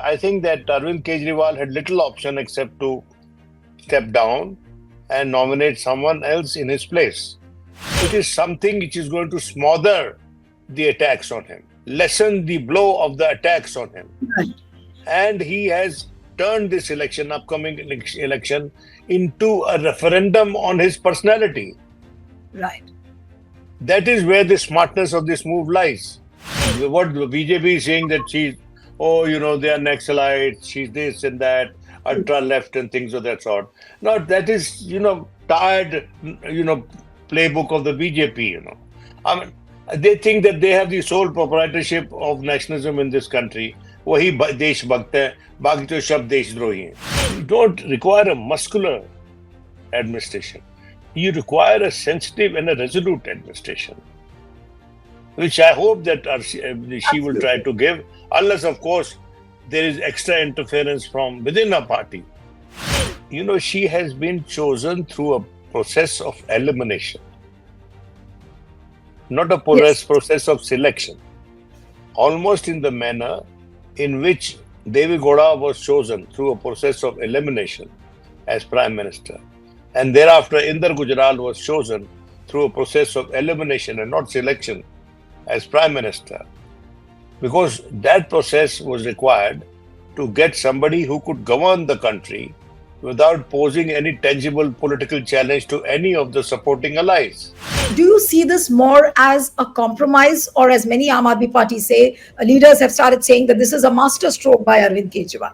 I think that Arvind Kejriwal had little option except to step down and nominate someone else in his place. It is something which is going to smother the attacks on him, lessen the blow of the attacks on him. Right. And he has turned this upcoming election, into a referendum on his personality. Right. That is where the smartness of this move lies. What the BJP is saying, that she's, oh, they are Naxalites, she's this and that, ultra left and things of that sort. Now, that is, tired, playbook of the BJP, I mean, they think that they have the sole proprietorship of nationalism in this country. वही देश भक्त है, बाकी तो सब देशद्रोही हैं. You don't require a muscular administration. You require a sensitive and a resolute administration, which I hope that she will try to give, unless, of course, there is extra interference from within a party. She has been chosen through a process of elimination, not a process of selection. Almost in the manner in which Devi Gowda was chosen through a process of elimination as Prime Minister. And thereafter, Inder Gujral was chosen through a process of elimination and not selection as Prime Minister. Because that process was required to get somebody who could govern the country without posing any tangible political challenge to any of the supporting allies. Do you see this more as a compromise, or as many Aam Aadmi Party leaders have started saying that this is a masterstroke by Arvind Kejriwal?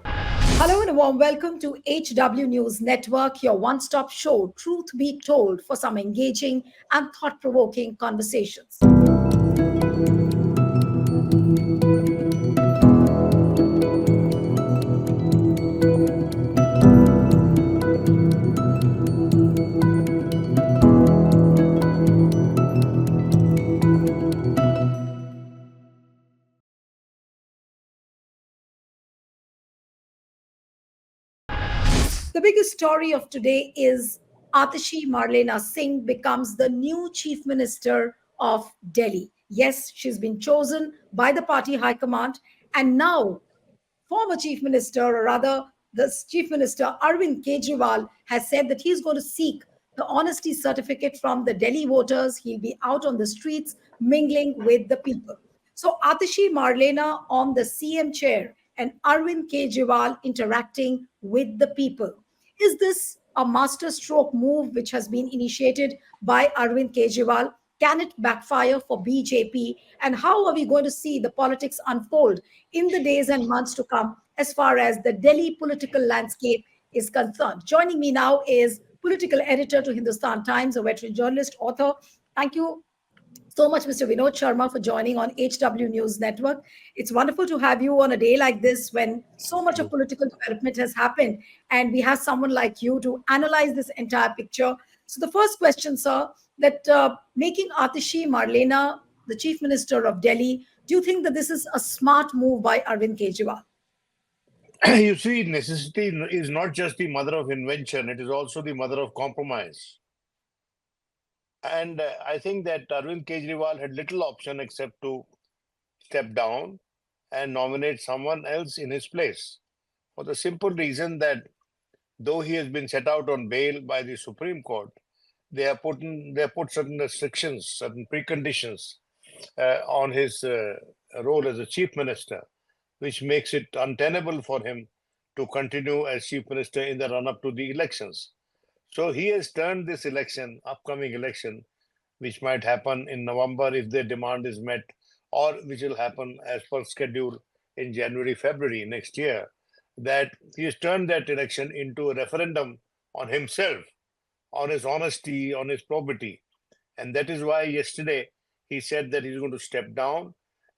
Hello and a warm welcome to HW News Network, your one-stop show, truth be told, for some engaging and thought-provoking conversations. The biggest story of today is Atishi Marlena Singh becomes the new Chief Minister of Delhi. Yes, she's been chosen by the party high command, and now former Chief Minister, or rather the Chief Minister Arvind Kejriwal, has said that he's going to seek the honesty certificate from the Delhi voters. He'll be out on the streets mingling with the people. So Atishi Marlena on the CM chair and Arvind Kejriwal interacting with the people. Is this a masterstroke move which has been initiated by Arvind Kejriwal? Can it backfire for BJP? And how are we going to see the politics unfold in the days and months to come as far as the Delhi political landscape is concerned? Joining me now is political editor to Hindustan Times, a veteran journalist, author. Thank you so much, Mr. Vinod Sharma, for joining on HW News Network. It's wonderful to have you on a day like this when so much of political development has happened, and we have someone like you to analyze this entire picture. So the first question, sir, that making Atishi Marlena the Chief Minister of Delhi, do you think that this is a smart move by Arvind Kejriwal? You see, necessity is not just the mother of invention, it is also the mother of compromise. And I think that Arvind Kejriwal had little option except to step down and nominate someone else in his place, for the simple reason that though he has been set out on bail by the Supreme Court, they have put certain restrictions, certain preconditions on his role as a chief minister, which makes it untenable for him to continue as chief minister in the run-up to the elections. So he has turned this upcoming election, which might happen in November if their demand is met, or which will happen as per schedule in January, February next year, that he has turned that election into a referendum on himself, on his honesty, on his probity. And that is why yesterday he said that he's going to step down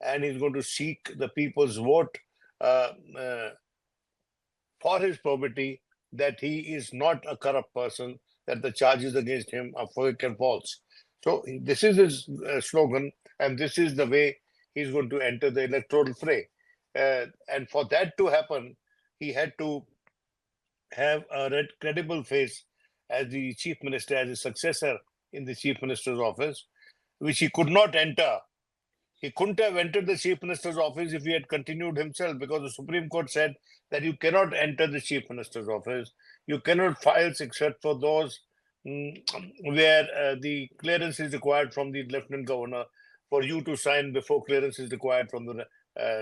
and he's going to seek the people's vote for his probity, that he is not a corrupt person, that the charges against him are fake and false. So this is his slogan, and this is the way he's going to enter the electoral fray. And for that to happen, he had to have a credible face as the chief minister, as his successor in the chief minister's office, which he could not enter He couldn't have entered the chief minister's office if he had continued himself, because the Supreme Court said that you cannot enter the chief minister's office. You cannot file except for those where the clearance is required from the lieutenant governor, for you to sign before clearance is required from the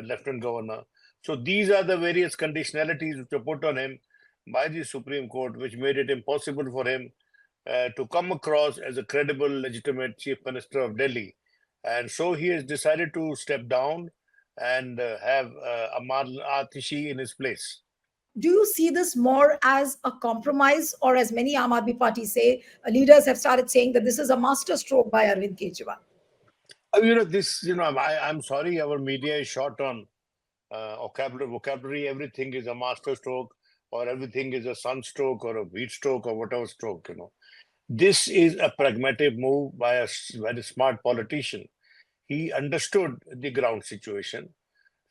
lieutenant governor. So these are the various conditionalities which were put on him by the Supreme Court, which made it impossible for him to come across as a credible, legitimate chief minister of Delhi. And so he has decided to step down and have Atishi in his place. Do you see this more as a compromise, or as many Aam Aadmi Party say, leaders have started saying that this is a master stroke by Arvind Kejriwal? I'm sorry, our media is short on vocabulary. Everything is a master stroke, or everything is a sun stroke, or a wheat stroke, or whatever stroke. This is a pragmatic move by a very smart politician. He understood the ground situation,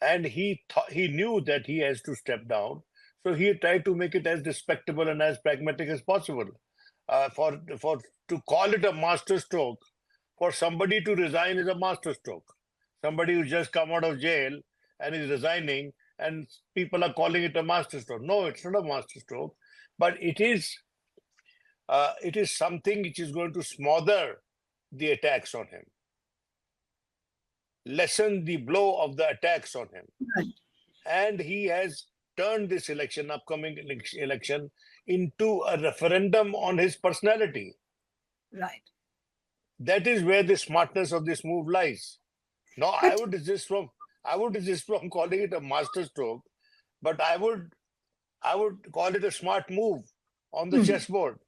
and he knew that he has to step down. So he tried to make it as respectable and as pragmatic as possible. For to call it a master stroke, for somebody to resign is a master stroke. Somebody who just come out of jail and is resigning, and people are calling it a master stroke. No, it's not a master stroke, but it is something which is going to smother the attacks on him, lessen the blow of the attacks on him. Right. And he has turned this upcoming election, into a referendum on his personality. Right. That is where the smartness of this move lies. Now, I But would resist from calling it a master stroke, but I would call it a smart move on the chessboard.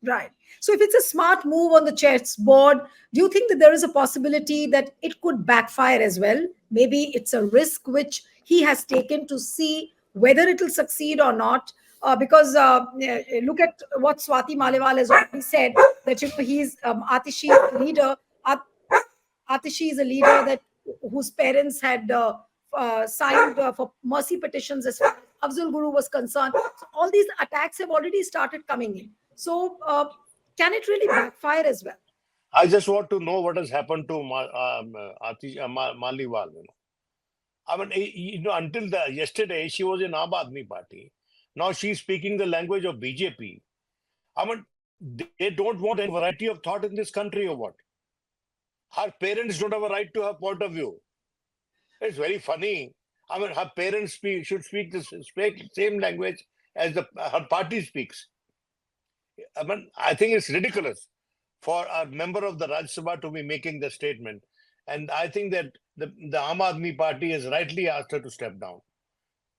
right. So if it's a smart move on the chessboard, do you think that there is a possibility that it could backfire as well? Maybe it's a risk which he has taken to see whether it will succeed or not. Because look at what Swati Malewal has already said, that he's Atishi leader. Atishi is a leader that whose parents had signed for mercy petitions as far as Afzal Guru was concerned. So all these attacks have already started coming in. So can it really backfire as well? I just want to know what has happened to Maliwal. I mean, until yesterday, she was in Aam Aadmi Party. Now she's speaking the language of BJP. I mean, they don't want any variety of thought in this country, or what? Her parents don't have a right to her point of view. It's very funny. I mean, her parents should speak the same language as her party speaks. I mean, I think it's ridiculous for a member of the Rajya Sabha to be making the statement. And I think that the Aam Aadmi Party has rightly asked her to step down.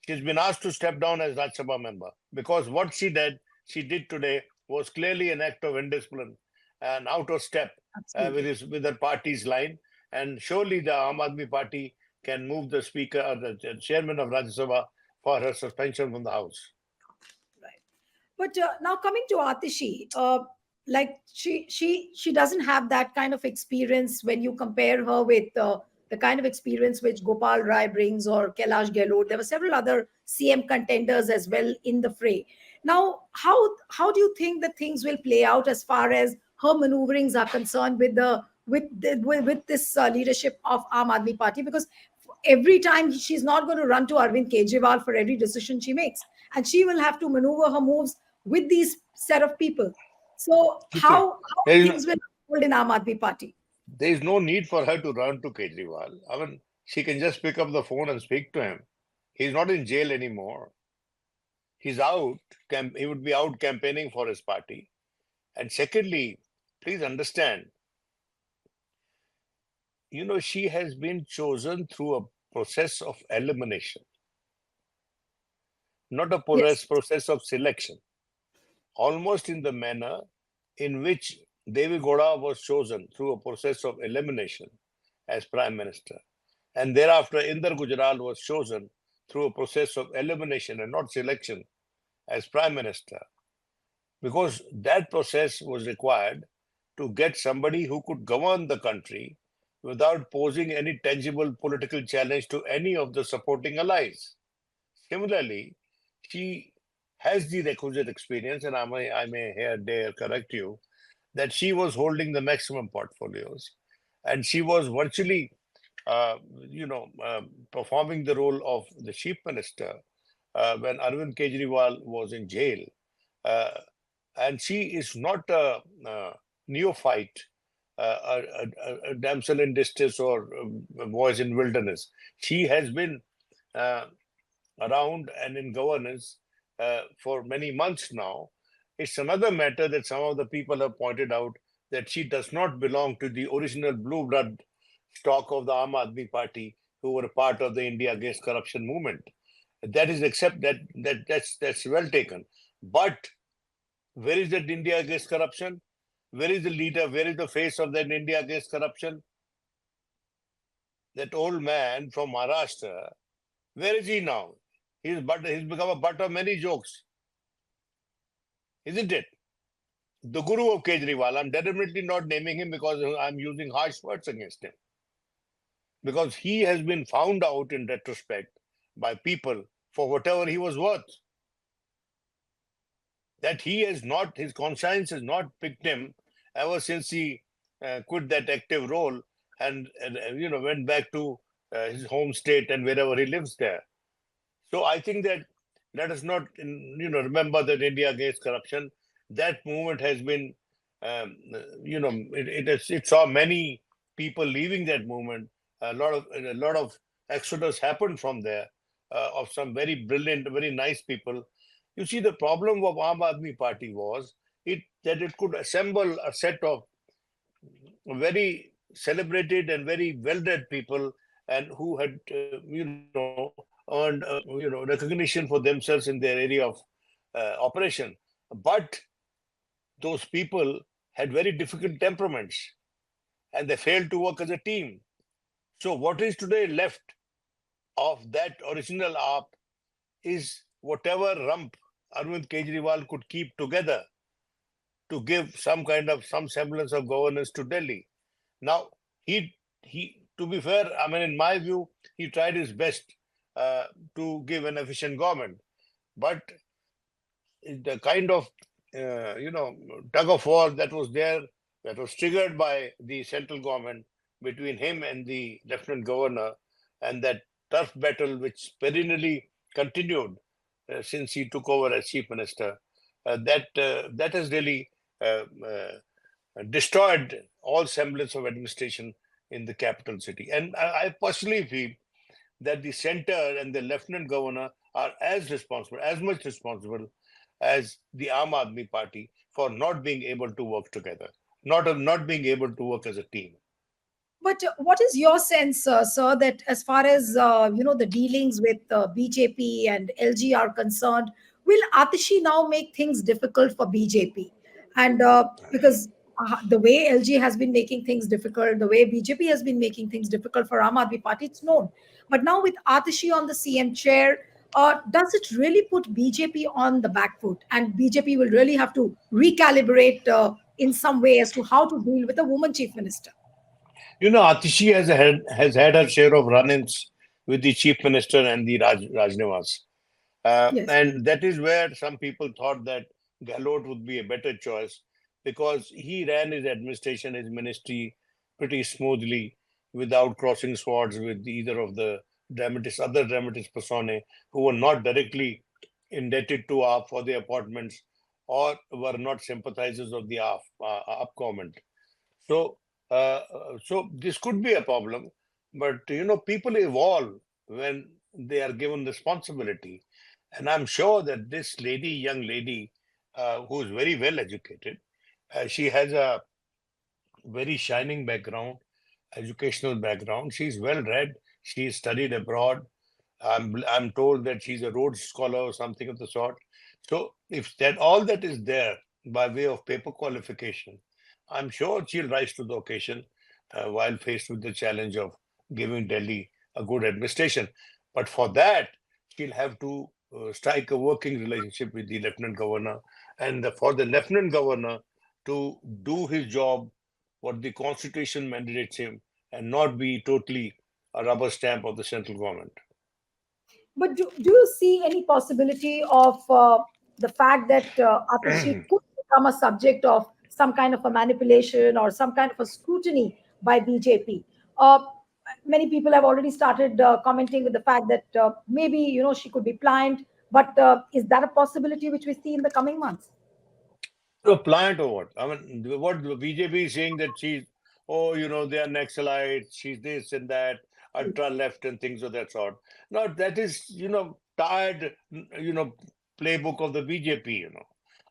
She's been asked to step down as Rajya Sabha member, because what she did today was clearly an act of indiscipline and out of step with her party's line. And surely the Aam Aadmi Party can move the speaker or the chairman of Rajya Sabha for her suspension from the House. Right. But now coming to Atishi, like she doesn't have that kind of experience when you compare her with the kind of experience which Gopal Rai brings, or Kailash Gehlot. There were several other CM contenders as well in the fray. Now, how do you think that things will play out as far as her maneuverings are concerned with this leadership of Aam Aadmi Party? Because every time she's not going to run to Arvind Kejriwal for every decision she makes, and she will have to maneuver her moves with these set of people. So Okay. how There is, things will unfold in Aam Aadmi Party? there is no need for her to run to Kejriwal. I mean, she can just pick up the phone and speak to him. He's not in jail anymore. He's out. He would be out campaigning for his party. And secondly, please understand, she has been chosen through a process of elimination, not a Yes. process of selection. Almost in the manner in which Devi Gowda was chosen through a process of elimination as Prime Minister. And thereafter, Inder Gujral was chosen through a process of elimination and not selection as Prime Minister. Because that process was required to get somebody who could govern the country without posing any tangible political challenge to any of the supporting allies. Similarly, she has the requisite experience, and I may here dare correct you, that she was holding the maximum portfolios, and she was virtually uh, you know, performing the role of the chief minister when Arvind Kejriwal was in jail. Uh, and she is not a neophyte, a damsel in distress or a voice in wilderness. She has been uh, around and in governance for many months now. It's another matter that some of the people have pointed out that she does not belong to the original blue blood stock of the Aadmi party who were a part of the India Against Corruption movement. That is accept that's well taken. But where is that India Against Corruption? Where is the leader? Where is the face of that India Against Corruption? That old man from Maharashtra, where is he now? He's become a butt of many jokes, isn't it? The guru of Kejriwal. I'm deliberately not naming him because I'm using harsh words against him. Because he has been found out in retrospect by people for whatever he was worth. That he has not, his conscience has not picked him ever since he quit that active role and went back to his home state and wherever he lives there. So I think that let us not remember that India Against Corruption. That movement has been it saw many people leaving that movement. A lot of exodus happened from there of some very brilliant, very nice people. You see, the problem of Aam Aadmi Party was it could assemble a set of very celebrated and very well-read people and who had earned recognition for themselves in their area of operation, but those people had very difficult temperaments and they failed to work as a team. So what is today left of that original AAP is whatever rump Arvind Kejriwal could keep together to give some semblance of governance to Delhi. Now, he to be fair, I mean, in my view, he tried his best to give an efficient government, but the kind of tug of war that was there, that was triggered by the central government between him and the lieutenant governor, and that turf battle which perennially continued since he took over as chief minister, that has really destroyed all semblance of administration in the capital city. And I personally feel that the center and the lieutenant governor are as much responsible as the Aam Aadmi Party for not being able to work together, not being able to work as a team. But what is your sense, sir, that as far as the dealings with BJP and LG are concerned, will Atishi now make things difficult for BJP? And because the way LG has been making things difficult, the way BJP has been making things difficult for Aam Aadmi Party, it's known. But now with Atishi on the CM chair, does it really put BJP on the back foot? And BJP will really have to recalibrate in some way as to how to deal with a woman chief minister. Atishi has had her share of run-ins with the chief minister and the Rajnivas. Yes. And that is where some people thought that Gehlot would be a better choice because he ran his administration, his ministry pretty smoothly without crossing swords with either of the other dramatist personae who were not directly indebted to AAP for the appointments or were not sympathizers of the AAP government. So, so this could be a problem, but people evolve when they are given responsibility, and I'm sure that this young lady, who is very well educated, she has a very shining background, educational background. She's well read. She studied abroad. I'm told that she's a Rhodes Scholar or something of the sort. So if that all that is there by way of paper qualification, I'm sure she'll rise to the occasion while faced with the challenge of giving Delhi a good administration. But for that, she'll have to strike a working relationship with the lieutenant governor, and for the lieutenant governor to do his job, what the constitution mandates him, and not be totally a rubber stamp of the central government. But do you see any possibility of the fact that Atishi could become a subject of some kind of a manipulation or some kind of a scrutiny by BJP? Uh, Many people have already started commenting with the fact that maybe she could be pliant. But is that a possibility which we see in the coming months? A plant or what? I mean, what the BJP is saying that she's, oh, they are Naxalites, she's this and that, ultra left and things of that sort. Now, that is, tired, playbook of the BJP.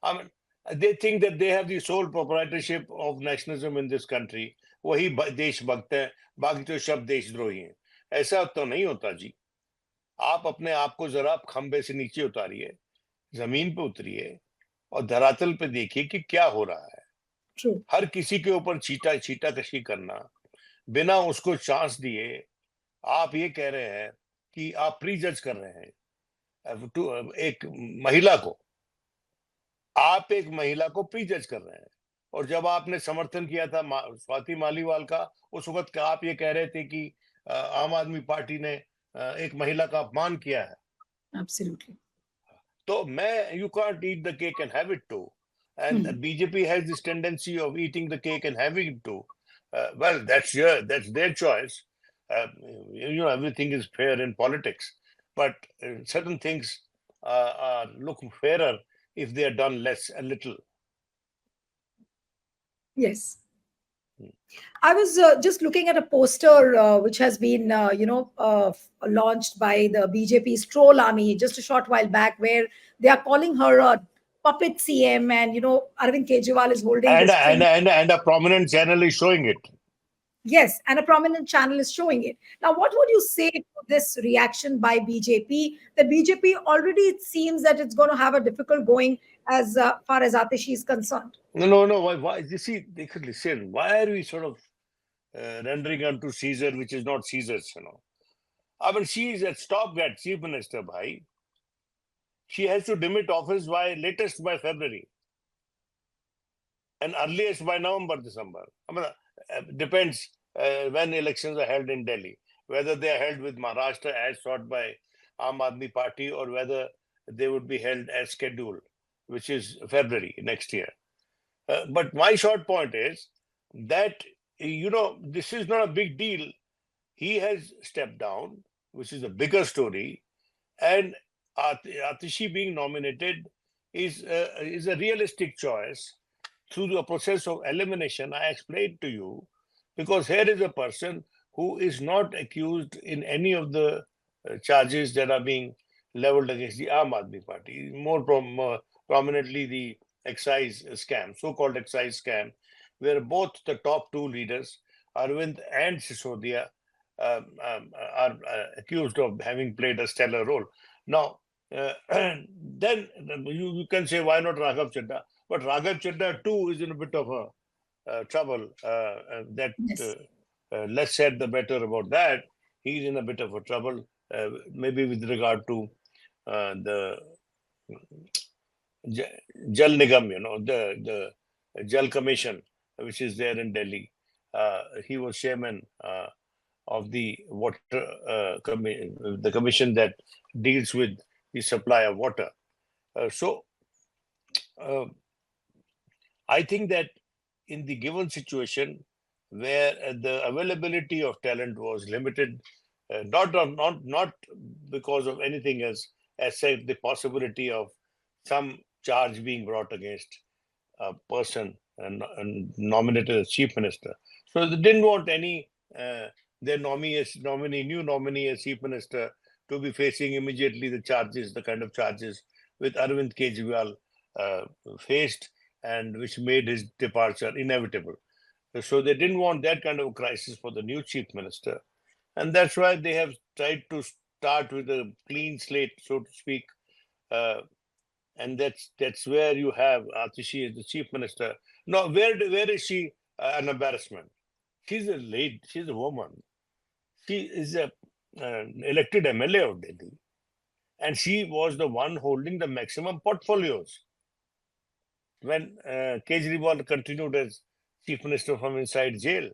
I mean, they think that they have the sole proprietorship of nationalism in this country. वही देशभक्त हैं, बाकी तो सब देशद्रोही हैं. ऐसा तो नहीं होता जी. आप अपने आप को जरा खंबे से नीचे उतारिए, जमीन पे उतरिए और धरातल पे देखिए कि क्या हो रहा है. True. हर किसी के ऊपर छीटा कशी करना बिना उसको चांस दिए, आप ये कह रहे हैं कि आप प्री जज कर रहे हैं एक महिला को. आप एक महिला को प्री जज कर रहे हैं. और जब आपने समर्थन किया था स्वाति मालीवाल का, उस वक्त का आप ये कह रहे थे कि आम आदमी पार्टी ने एक महिला का अपमान किया है. Absolutely. तो मैं, you can't eat the cake and have it too. And BJP has this tendency of eating the cake and having it too. Well, that's their choice. Everything is fair in politics, but certain things look fairer if they are done a little. Yes. I was just looking at a poster which has been, launched by the BJP's troll army just a short while back, where they are calling her a puppet CM, and Arvind Kejriwal is holding the And string. and a prominent channel is showing it. Yes, and a prominent channel is showing it. Now, what would you say to this reaction by BJP? The BJP already, it seems that it's going to have a difficult going as far as Atishi is concerned. No. Why? You see, they could listen. Why are we sort of rendering unto Caesar, which is not Caesar's? I mean, she is a stopgap chief minister, bhai. She has to demit office by latest by February, and earliest by November, December. I mean, depends when elections are held in Delhi, whether they are held with Maharashtra as sought by Aam Aadmi Party, or whether they would be held as scheduled, which is February next year. But my short point is that, this is not a big deal. He has stepped down, which is a bigger story, and Atishi being nominated is a realistic choice through the process of elimination. I explained to you, because here is a person who is not accused in any of the charges that are being leveled against the Aam Aadmi Party, more prominently the excise scam, so-called excise scam, where both the top two leaders, Arvind and Sisodia, are accused of having played a stellar role. Now, then you can say, why not Raghav Chadha? But Raghav Chadha too is in a bit of a trouble. That Yes. Less said, the better about that. He's in a bit of a trouble, maybe with regard to the Jal Nigam, the Jal Commission, which is there in Delhi. He was chairman of the the commission that deals with the supply of water. So I think that in the given situation where the availability of talent was limited, not because of anything else, except the possibility of some charge being brought against a person and nominated as chief minister. So they didn't want any their new nominee as chief minister to be facing immediately the charges, the kind of charges with Arvind Kejriwal faced, and which made his departure inevitable. So they didn't want that kind of crisis for the new chief minister, and that's why they have tried to start with a clean slate, so to speak. And that's where you have Atishi as the chief minister. Now, where is she an embarrassment? She's a woman. She is a elected MLA of Delhi, and she was the one holding the maximum portfolios when Kejriwal continued as chief minister from inside jail.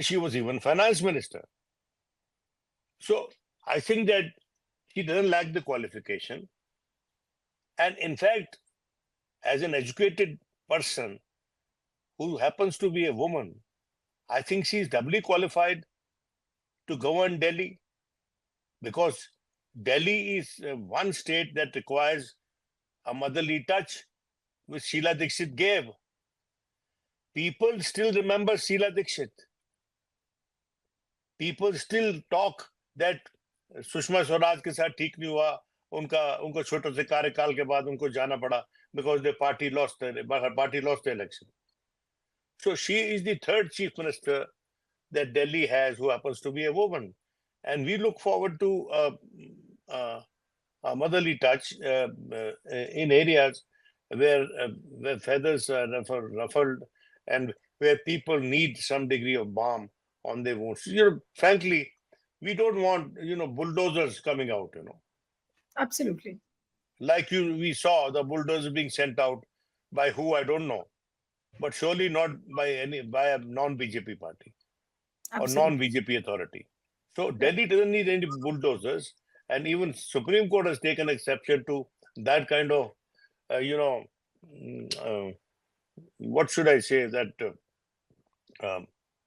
She was even finance minister. So I think that she doesn't lack the qualification. And in fact, as an educated person who happens to be a woman, I think she is doubly qualified to govern Delhi? Because Delhi is one state that requires a motherly touch, which Sheila Dikshit gave. People still remember Sheila Dikshit. People still talk that Sushma Swaraj के साथ ठीक नहीं हुआ, उनको छोटे से कार्यकाल के बाद उनको जाना पड़ा because the party lost the election. So she is the third chief minister that Delhi has, who happens to be a woman, and we look forward to a motherly touch in areas where feathers are ruffled and where people need some degree of balm on their wounds. Frankly, we don't want bulldozers coming out. Absolutely. Like we saw the bulldozers being sent out by who I don't know, but surely not by a non-BJP party or Absolutely. non-BJP authority. So Right. Delhi doesn't need any bulldozers, and even Supreme Court has taken exception to that kind of, what should I say, that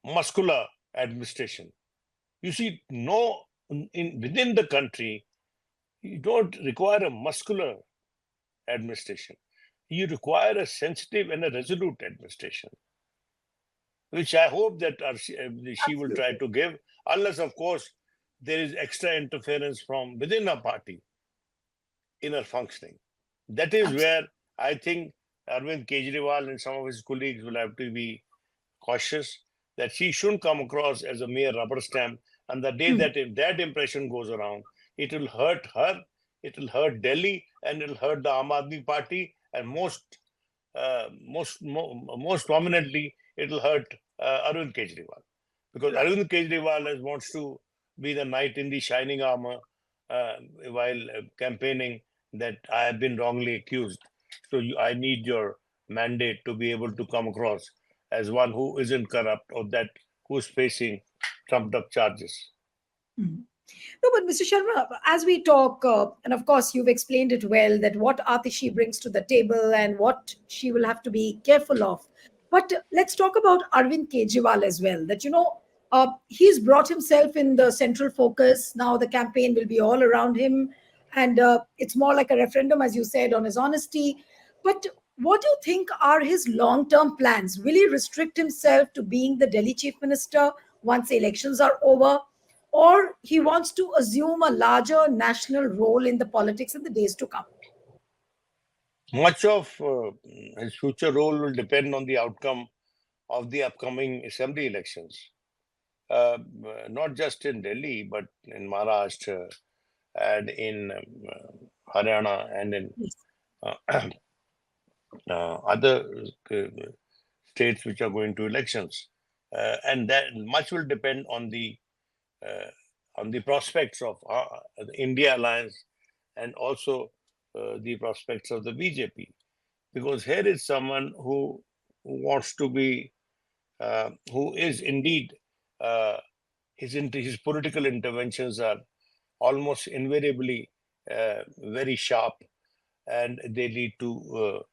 muscular administration. You see, within the country, you don't require a muscular administration. You require a sensitive and a resolute administration, which I hope that she will try Absolutely. to give, unless, of course, there is extra interference from within a party in her functioning. That is Absolutely. where I think Arvind Kejriwal and some of his colleagues will have to be cautious that she shouldn't come across as a mere rubber stamp. And the day that if that impression goes around, it will hurt her, it will hurt Delhi, and it will hurt the Aam Aadmi Party, and most prominently, it will hurt Arvind Kejriwal, because Right. Arvind Kejriwal wants to be the knight in the shining armor while campaigning that I have been wrongly accused. So I need your mandate to be able to come across as one who isn't corrupt or that who's facing trumped up charges. Mhm. No, but Mr. Sharma, as we talk, and of course you've explained it well, that what Atishi brings to the table and what she will have to be careful of. But let's talk about Arvind Kejriwal as well. That he's brought himself in the central focus. Now the campaign will be all around him, and it's more like a referendum, as you said, on his honesty. But what do you think are his long-term plans? Will he restrict himself to being the Delhi chief minister once the elections are over? Or he wants to assume a larger national role in the politics in the days to come? Much of his future role will depend on the outcome of the upcoming assembly elections, not just in Delhi, but in Maharashtra and in Haryana and in Yes. uh, other states which are going to elections. And that much will depend uh, on the prospects of the India alliance and also the prospects of the BJP. Because here is someone who wants to be, who is indeed, uh, his political interventions are almost invariably very sharp, and they lead to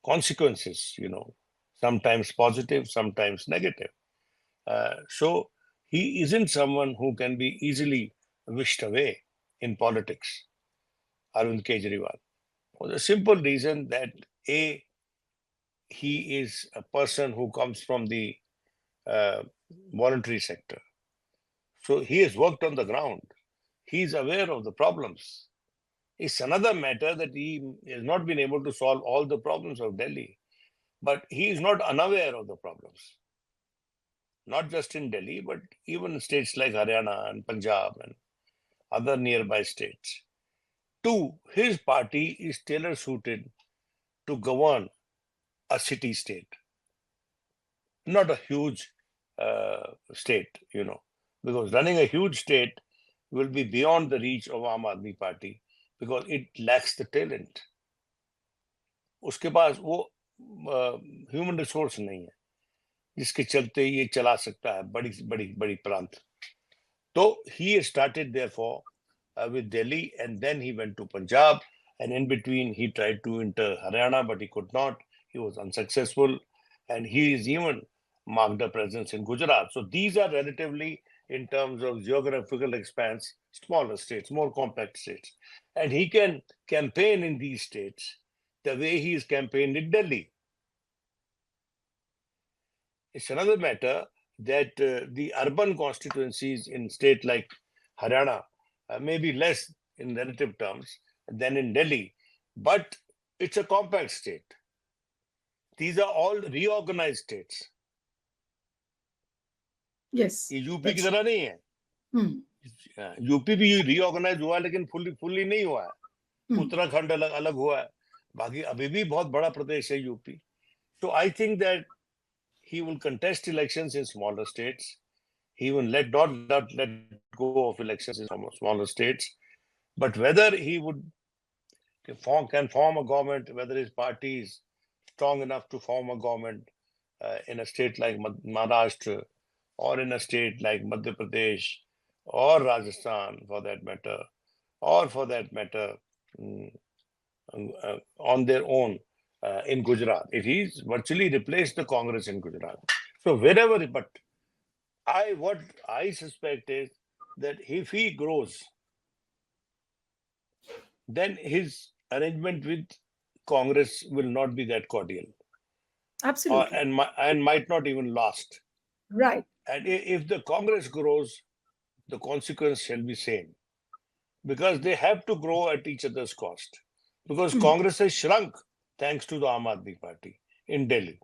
consequences, sometimes positive, sometimes negative. So he isn't someone who can be easily wished away in politics, Arvind Kejriwal, for the simple reason that A, he is a person who comes from the uh, voluntary sector. So he has worked on the ground. He is aware of the problems. It's another matter that he has not been able to solve all the problems of Delhi, but he is not unaware of the problems, not just in Delhi, but even in states like Haryana and Punjab and other nearby states. Two, his party is tailor suited to govern a city state, not a huge state, because running a huge state will be beyond the reach of Aam Aadmi Party because it lacks the talent. उसके पास वो human resource नहीं है जिसके चलते ये चला सकता है बड़ी बड़ी बड़ी प्रांत. So he started therefore with Delhi, and then he went to Punjab, and in between he tried to enter Haryana, but he could not. He was unsuccessful, and he is even marked a presence in Gujarat. So these are relatively in terms of geographical expanse, smaller states, more compact states. And he can campaign in these states the way he is campaigned in Delhi. It's another matter that the urban constituencies in state like Haryana may be less in relative terms than in Delhi, but it's a compact state. These are all reorganized states. Yes, ये UP की that's तरह नहीं है. hmm. UP भी reorganise हुआ है लेकिन fully नहीं हुआ है. Hmm. उत्तराखंड अलग अलग हुआ है. बाकी अभी भी बहुत बड़ा प्रदेश है UP. So I think that he will contest elections in smaller states. He will not let go of elections in smaller states. But whether he would can form a government, whether his party is strong enough to form a government in a state like Maharashtra or in a state like Madhya Pradesh or Rajasthan for that matter, mm, on their own in Gujarat. He's virtually replaced the Congress in Gujarat. So wherever, but what I suspect is that if he grows, then his arrangement with Congress will not be that cordial, Absolutely and might not even last. right. And if the Congress grows, the consequence shall be same, because they have to grow at each other's cost. Because Hmm. Congress has shrunk thanks to the Aam Aadmi Party in Delhi.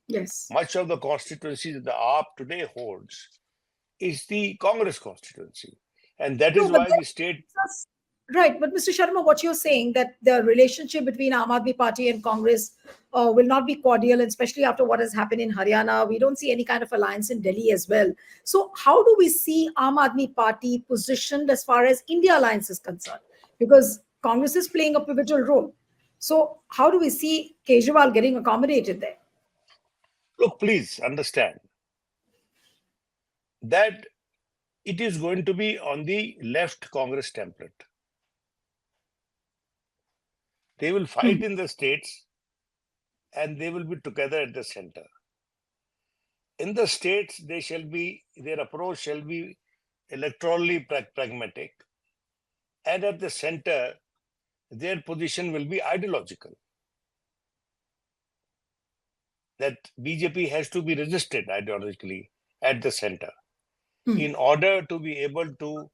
Yes. Much of the constituency that the AAP today holds is the Congress constituency. And that No, is but why the state. that's right. But Mr. Sharma, what you're saying that the relationship between Aam Aadmi Party and Congress will not be cordial, and especially after what has happened in Haryana, we don't see any kind of alliance in Delhi as well. So, how do we see Aam Aadmi Party positioned as far as India alliance is concerned? Because Congress is playing a pivotal role. So, how do we see Kejriwal getting accommodated there? Look, please understand that it is going to be on the left Congress template. They will Hmm. fight in the states and they will be together at the center. In the states, their approach shall be electorally pragmatic, and at the center, their position will be ideological. That BJP has to be resisted ideologically at the center Hmm. in order to be able to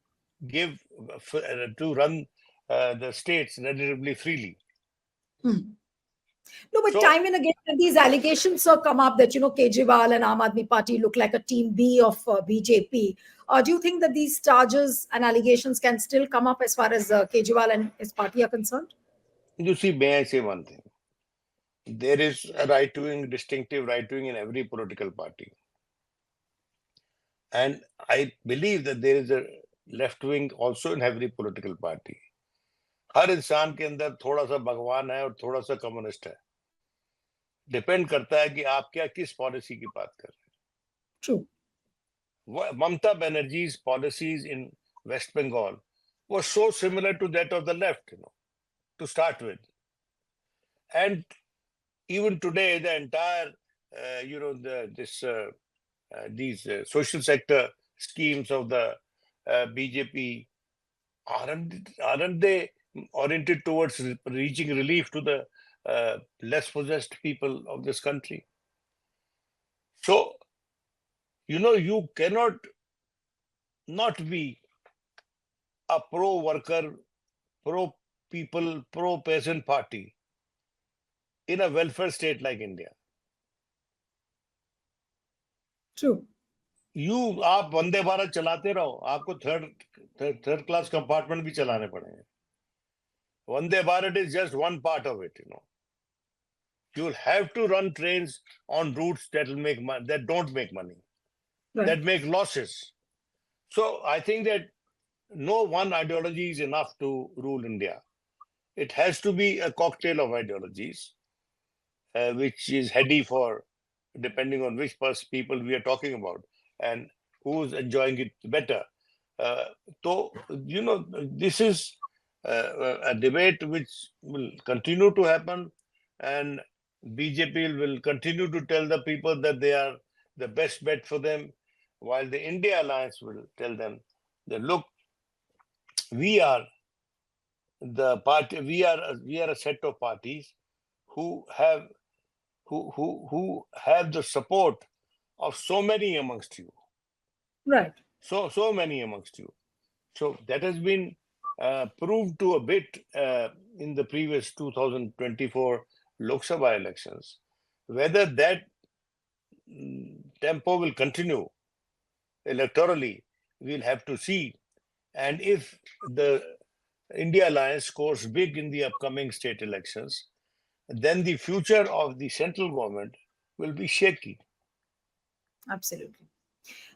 give to run the states relatively freely. Hmm. No, but So time and again, when these allegations have come up that, Kejriwal and Aam Aadmi Party look like a team B of BJP. Do you think that these charges and allegations can still come up as far as Kejriwal and his party are concerned? you see, may I say one thing? There is a right wing, distinctive right wing in every political party. And I believe that there is a left wing also in every political party. हर इंसान के अंदर थोड़ा सा भगवान है और थोड़ा सा कम्युनिस्ट है. डिपेंड करता है कि आप क्या किस पॉलिसी की बात कर रहे True. हैं. Mamata Banerjee's policies in West Bengal was so similar to that of the left, to start with. And even today, the entire, these social sector schemes of the BJP aren't they oriented towards reaching relief to the less possessed people of this country? So you cannot not be a pro worker, pro people, pro peasant party in a welfare state like India. True. आप वंदे भारत चलाते रहो, आपको third class compartment भी चलाने पड़ेंगे. Vande Bharat is just one part of it. You'll have to run trains on routes that don't make money, Right. that make losses. So I think that no one ideology is enough to rule India. It has to be a cocktail of ideologies, which is heady for depending on which people we are talking about and who's enjoying it better. Uh, so, this is a debate which will continue to happen, and BJP will continue to tell the people that they are the best bet for them. while the India Alliance will tell them that look, we are the party, we are a set of parties who have who have the support of so many amongst you, Right. so many amongst you. So that has been proved to a bit in the previous 2024 Lok Sabha elections. Whether that tempo will continue electorally, we'll have to see. And if the India Alliance scores big in the upcoming state elections, then the future of the central government will be shaky. Absolutely.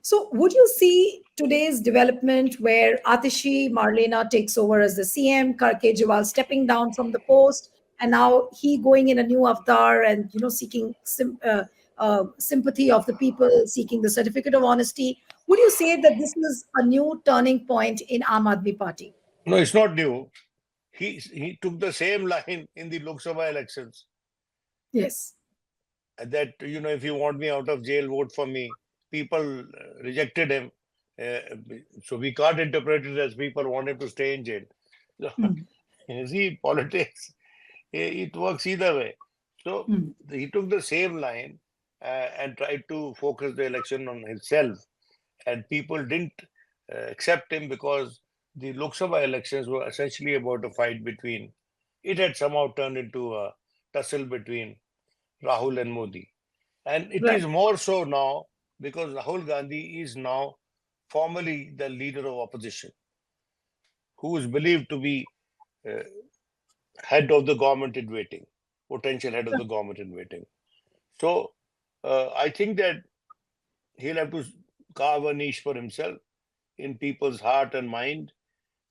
So, would you see today's development where Atishi Marlena takes over as the CM, Kejriwal stepping down from the post, and now he going in a new avatar and seeking sympathy of the people, seeking the certificate of honesty? Would you say that this is a new turning point in Aam Aadmi Party? No, it's not new. He took the same line in the Lok Sabha elections Yes. that if you want me out of jail, vote for me. People rejected him, uh, so we can't interpret it as people wanted to stay in jail. So, Hmm. you see, politics it works either way. So Hmm. he took the same line and tried to focus the election on himself, and people didn't accept him because the Lok Sabha elections were essentially about a fight between. It had somehow turned into a tussle between Rahul and Modi. And it Right. is more so now because Rahul Gandhi is now formally the leader of opposition, who is believed to be uh, head of the government in waiting, potential head of the government in waiting. So I think that he'll have to carve a niche for himself in people's heart and mind.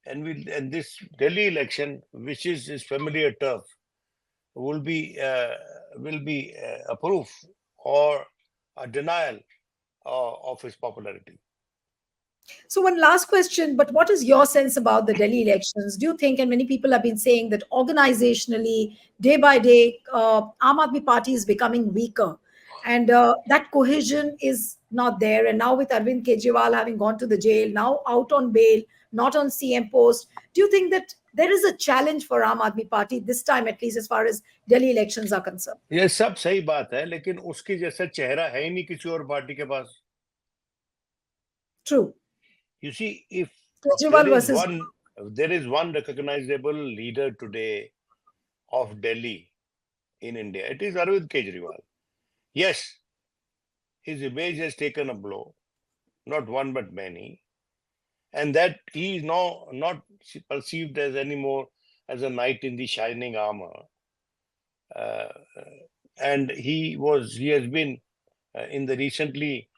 And this Delhi election, which is his familiar turf, will be uh, a proof or a denial of his popularity. So, one last question, but what is your sense about the Delhi elections? Do you think, and many people have been saying that organizationally, day by day, Aam Aadmi Party is becoming weaker and that cohesion is not there. And now, with Arvind Kejriwal having gone to the jail, now out on bail, not on CM post, do you think that there is a challenge for Aam Aadmi Party this time, at least as far as Delhi elections are concerned? ये सब सही बात है, लेकिन उसके जैसा चेहरा है ही नहीं किसी और पार्टी के पास. True. You see, if there Kejriwal is versus. one there is one recognizable leader today of Delhi in India, it is Arvind Kejriwal. Yes, his image has taken a blow, not one but many, and that he is now not perceived as anymore as a knight in the shining armor. Uh, and he has been in the recently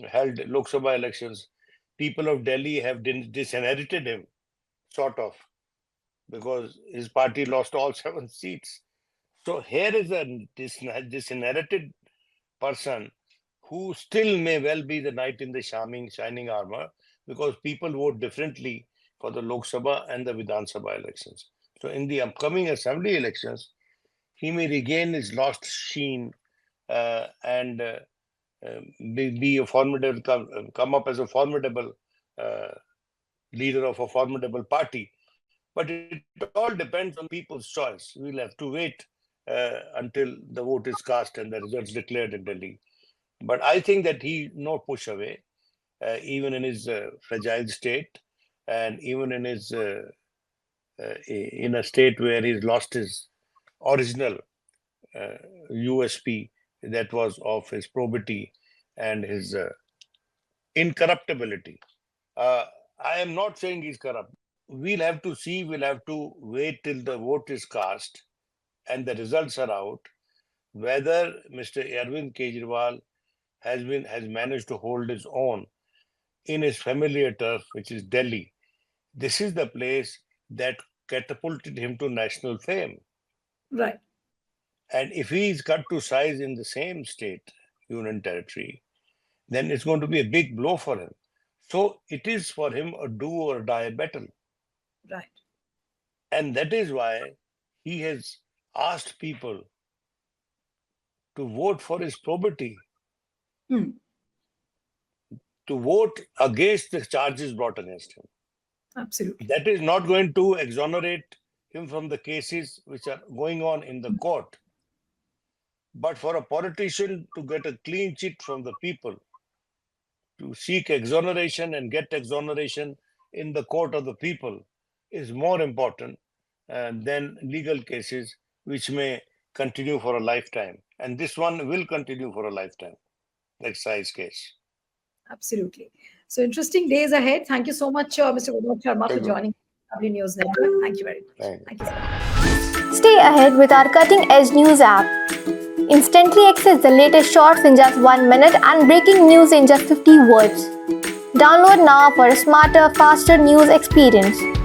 held Lok Sabha elections. People of Delhi have disinherited him, sort of, because his party lost all 7 seats. So here is a disinherited person who still may well be the knight in the shining armor because people vote differently for the Lok Sabha and the Vidhan Sabha elections. So in the upcoming assembly elections, he may regain his lost sheen and be a formidable, come up as a formidable uh, leader of a formidable party. But it all depends on people's choice. We'll have to wait until the vote is cast and the results declared in Delhi. But I think that he no push away, even in his fragile state, and even in his in a state where he's lost his original uh, USP that was of his probity and his incorruptibility. Uh, I am not saying he's corrupt. We'll have to see. We'll have to wait till the vote is cast and the results are out. Whether Mr. Arvind Kejriwal has managed to hold his own in his familiar turf, which is Delhi. This is the place that catapulted him to national fame. Right. And if he is cut to size in the same state, union territory, then it's going to be a big blow for him. So it is for him a do or die battle. Right. And that is why he has asked people to vote for his probity, Hmm. to vote against the charges brought against him. Absolutely. That is not going to exonerate him from the cases which are going on in the court. But for a politician to get a clean sheet from the people, to seek exoneration and get exoneration in the court of the people is more important than legal cases which may continue for a lifetime. And this one will continue for a lifetime, the excise case. Absolutely. So interesting days ahead. Thank you so much, Mr. Vinod Sharma, for Thank you. joining W News Network. Thank you very much. Thank you. Thank you so much. Stay ahead with our cutting edge news app. Instantly access the latest shorts in just 1 minute and breaking news in just 50 words. Download now for a smarter, faster news experience.